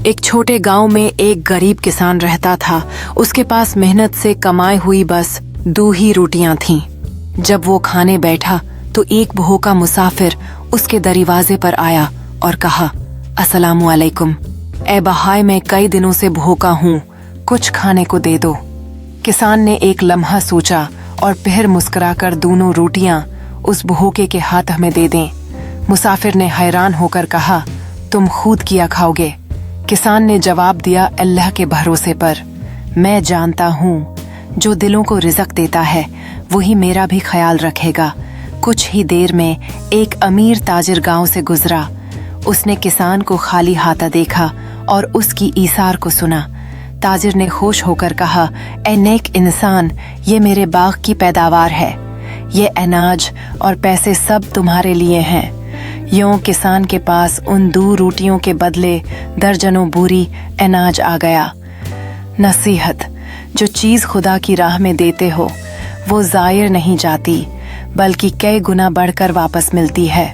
एक छोटे गांव में एक गरीब किसान रहता था। उसके पास मेहनत से कमाई हुई बस 2 ही रोटियां थीं। जब वो खाने बैठा तो एक भूखा मुसाफिर उसके दरवाजे पर आया और कहा, अस्सलामु अलैकुम। ए बहाय, मैं कई दिनों से भूखा हूँ, कुछ खाने को दे दो। किसान ने एक लम्हा सोचा और फिर मुस्कुराकर दोनों रोटियां उस भूखे के हाथ में दे दें। मुसाफिर ने हैरान होकर कहा, तुम खुद किया खाओगे? किसान ने जवाब दिया, अल्लाह के भरोसे पर। मैं जानता हूँ जो दिलों को रिज़्क देता है वही मेरा भी ख्याल रखेगा। कुछ ही देर में एक अमीर ताजिर गांव से गुजरा। उसने किसान को खाली हाथा देखा और उसकी ईसार को सुना। ताजिर ने खुश होकर कहा, ए नेक इंसान, ये मेरे बाग की पैदावार है। ये अनाज और पैसे सब तुम्हारे लिए हैं। यूं किसान के पास उन 2 रोटियों के बदले दर्जनों बोरी अनाज आ गया। नसीहत: जो चीज़ खुदा की राह में देते हो वो ज़ायर नहीं जाती, बल्कि कई गुना बढ़कर वापस मिलती है।